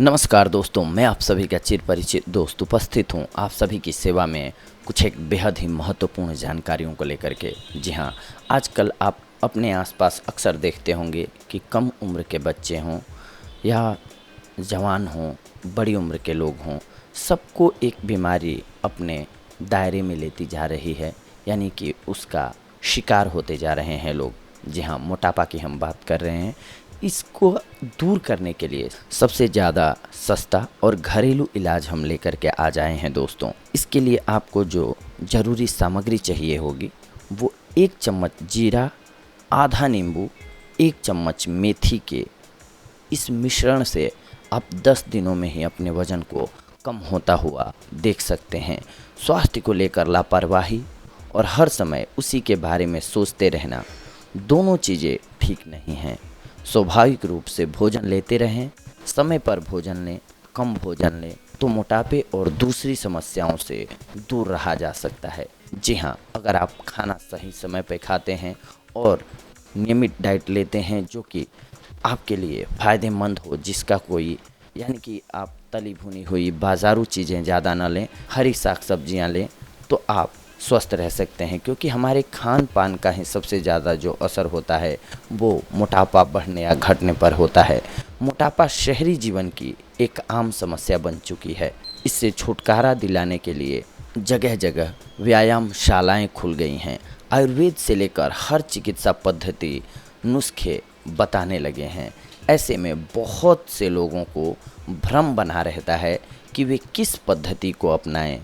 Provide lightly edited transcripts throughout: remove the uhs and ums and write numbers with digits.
नमस्कार दोस्तों, मैं आप सभी का चिर परिचित दोस्त उपस्थित हूँ आप सभी की सेवा में कुछ एक बेहद ही महत्वपूर्ण जानकारियों को लेकर के। जी हाँ, आजकल आप अपने आसपास अक्सर देखते होंगे कि कम उम्र के बच्चे हों या जवान हों, बड़ी उम्र के लोग हों, सबको एक बीमारी अपने दायरे में लेती जा रही है, यानी कि उसका शिकार होते जा रहे हैं लोग। जी हाँ, मोटापा की हम बात कर रहे हैं। इसको दूर करने के लिए सबसे ज़्यादा सस्ता और घरेलू इलाज हम लेकर के आ जाए हैं दोस्तों। इसके लिए आपको जो ज़रूरी सामग्री चाहिए होगी वो 1 चम्मच जीरा, आधा नींबू, 1 चम्मच मेथी के इस मिश्रण से आप 10 दिनों में ही अपने वज़न को कम होता हुआ देख सकते हैं। स्वास्थ्य को लेकर लापरवाही और हर समय उसी के बारे में सोचते रहना, दोनों चीज़ें ठीक नहीं हैं। स्वाभाविक रूप से भोजन लेते रहें, समय पर भोजन लें, कम भोजन लें, तो मोटापे और दूसरी समस्याओं से दूर रहा जा सकता है। जी हाँ, अगर आप खाना सही समय पे खाते हैं और नियमित डाइट लेते हैं जो कि आपके लिए फ़ायदेमंद हो, जिसका कोई यानी कि आप तली भुनी हुई बाज़ारू चीज़ें ज़्यादा ना लें, हरी साग सब्जियाँ लें, तो आप स्वस्थ रह सकते हैं। क्योंकि हमारे खान पान का ही सबसे ज़्यादा जो असर होता है वो मोटापा बढ़ने या घटने पर होता है। मोटापा शहरी जीवन की एक आम समस्या बन चुकी है। इससे छुटकारा दिलाने के लिए जगह जगह व्यायामशालाएं खुल गई हैं। आयुर्वेद से लेकर हर चिकित्सा पद्धति, नुस्खे बताने लगे हैं। ऐसे में बहुत से लोगों को भ्रम बना रहता है कि वे किस पद्धति को अपनाएं,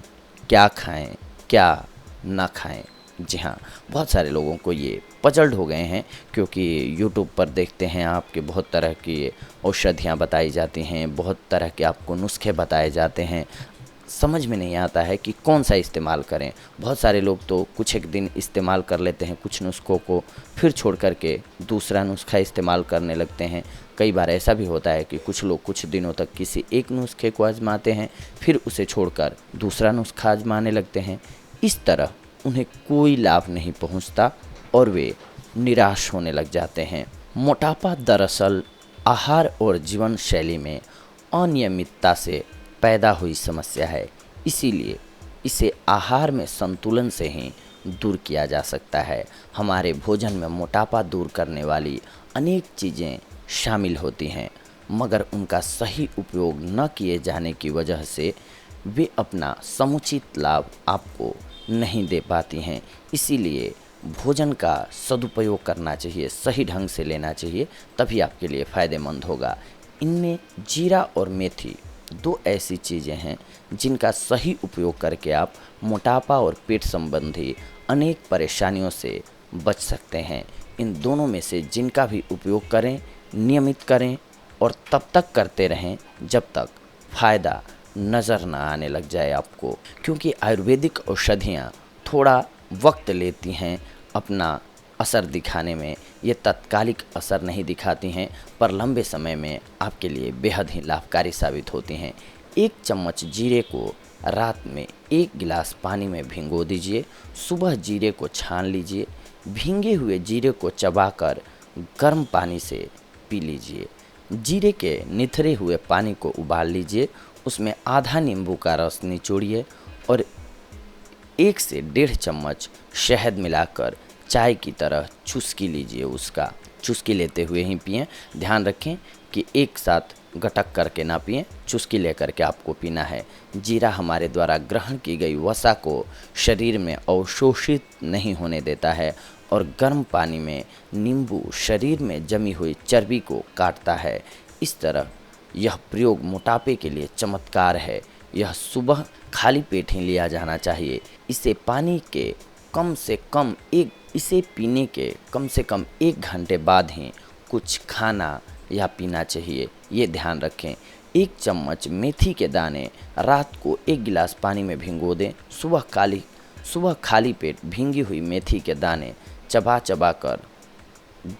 क्या खाएं, क्या ना खाएं। जी हाँ, बहुत सारे लोगों को ये पजल्ड हो गए हैं, क्योंकि यूट्यूब पर देखते हैं आपके बहुत तरह की औषधियाँ बताई जाती हैं, बहुत तरह के आपको नुस्खे बताए जाते हैं। समझ में नहीं आता है कि कौन सा इस्तेमाल करें। बहुत सारे लोग तो कुछ एक दिन इस्तेमाल कर लेते हैं कुछ नुस्खों को, फिर छोड़ कर के दूसरा नुस्खा इस्तेमाल करने लगते हैं। कई बार ऐसा भी होता है कि कुछ लोग कुछ दिनों तक किसी एक नुस्खे को आजमाते हैं, फिर उसे छोड़कर दूसरा नुस्खा आजमाने लगते हैं। इस तरह उन्हें कोई लाभ नहीं पहुंचता और वे निराश होने लग जाते हैं। मोटापा दरअसल आहार और जीवन शैली में अनियमितता से पैदा हुई समस्या है। इसीलिए इसे आहार में संतुलन से ही दूर किया जा सकता है। हमारे भोजन में मोटापा दूर करने वाली अनेक चीज़ें शामिल होती हैं, मगर उनका सही उपयोग न किए जाने की वजह से वे अपना समुचित लाभ आपको नहीं दे पाती हैं। इसीलिए भोजन का सदुपयोग करना चाहिए, सही ढंग से लेना चाहिए, तभी आपके लिए फ़ायदेमंद होगा। इनमें जीरा और मेथी 2 ऐसी चीज़ें हैं जिनका सही उपयोग करके आप मोटापा और पेट संबंधी अनेक परेशानियों से बच सकते हैं। इन दोनों में से जिनका भी उपयोग करें, नियमित करें और तब तक करते रहें जब तक फ़ायदा नज़र ना आने लग जाए आपको। क्योंकि आयुर्वेदिक औषधियाँ थोड़ा वक्त लेती हैं अपना असर दिखाने में। ये तात्कालिक असर नहीं दिखाती हैं, पर लंबे समय में आपके लिए बेहद ही लाभकारी साबित होती हैं। 1 चम्मच जीरे को रात में 1 गिलास पानी में भिगो दीजिए। सुबह जीरे को छान लीजिए। भीगे हुए जीरे को चबाकर गर्म पानी से पी लीजिए। जीरे के निथरे हुए पानी को उबाल लीजिए। उसमें आधा नींबू का रस निचोड़िए और 1 से 1.5 चम्मच शहद मिलाकर चाय की तरह चुस्की लीजिए। उसका चुस्की लेते हुए ही पिएं। ध्यान रखें कि एक साथ गटक करके ना पिएं, चुस्की लेकर के आपको पीना है। जीरा हमारे द्वारा ग्रहण की गई वसा को शरीर में अवशोषित नहीं होने देता है और गर्म पानी में नींबू शरीर में जमी हुई चर्बी को काटता है। इस तरह यह प्रयोग मोटापे के लिए चमत्कार है। यह सुबह खाली पेट ही लिया जाना चाहिए। इसे पीने के कम से कम 1 घंटे बाद ही कुछ खाना या पीना चाहिए, ये ध्यान रखें। 1 चम्मच मेथी के दाने रात को 1 गिलास पानी में भिगो दें। सुबह खाली पेट भीगी हुई मेथी के दाने चबा चबा कर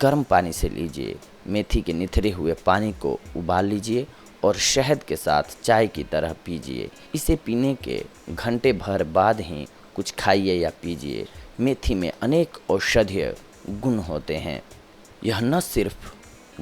गर्म पानी से लीजिए। मेथी के निथरे हुए पानी को उबाल लीजिए और शहद के साथ चाय की तरह पीजिए। इसे पीने के घंटे भर बाद ही कुछ खाइए या पीजिए। मेथी में अनेक औषधीय गुण होते हैं। यह न सिर्फ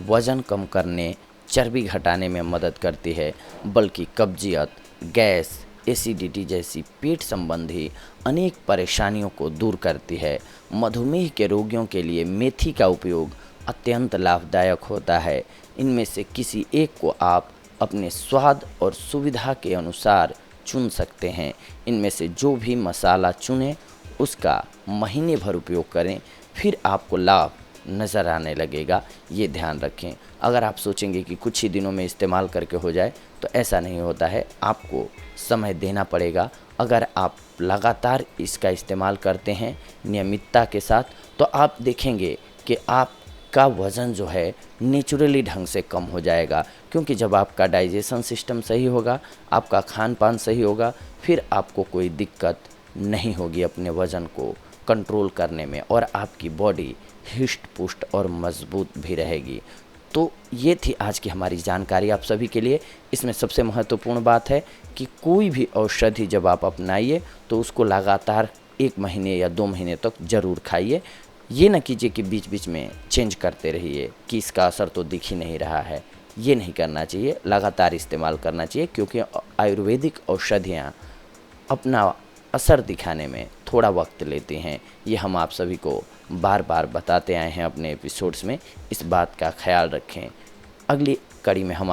वज़न कम करने, चर्बी घटाने में मदद करती है, बल्कि कब्जियत, गैस, एसिडिटी जैसी पेट संबंधी अनेक परेशानियों को दूर करती है। मधुमेह के रोगियों के लिए मेथी का उपयोग अत्यंत लाभदायक होता है। इनमें से किसी एक को आप अपने स्वाद और सुविधा के अनुसार चुन सकते हैं। इनमें से जो भी मसाला चुनें उसका महीने भर उपयोग करें, फिर आपको लाभ नज़र आने लगेगा। ये ध्यान रखें। अगर आप सोचेंगे कि कुछ ही दिनों में इस्तेमाल करके हो जाए, तो ऐसा नहीं होता है, आपको समय देना पड़ेगा। अगर आप लगातार इसका इस्तेमाल करते हैं नियमितता के साथ, तो आप देखेंगे कि आपका वज़न जो है नेचुरली ढंग से कम हो जाएगा। क्योंकि जब आपका डाइजेशन सिस्टम सही होगा, आपका खान पान सही होगा, फिर आपको कोई दिक्कत नहीं होगी अपने वज़न को कंट्रोल करने में, और आपकी बॉडी हिष्ट पुष्ट और मजबूत भी रहेगी। तो ये थी आज की हमारी जानकारी आप सभी के लिए। इसमें सबसे महत्वपूर्ण बात है कि कोई भी औषधि जब आप अपनाइए तो उसको लगातार 1 महीने या 2 महीने तक ज़रूर खाइए। ये ना कीजिए कि बीच बीच में चेंज करते रहिए कि इसका असर तो दिख ही नहीं रहा है। ये नहीं करना चाहिए, लगातार इस्तेमाल करना चाहिए, क्योंकि आयुर्वेदिक औषधियाँ अपना असर दिखाने में थोड़ा वक्त लेती हैं। ये हम आप सभी को बार बार बताते आए हैं अपने एपिसोड्स में। इस बात का ख्याल रखें। अगली कड़ी में हम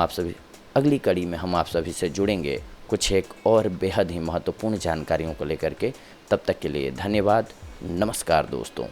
आप सभी से जुड़ेंगे कुछ एक और बेहद ही महत्वपूर्ण जानकारियों को लेकर के। तब तक के लिए धन्यवाद। नमस्कार दोस्तों।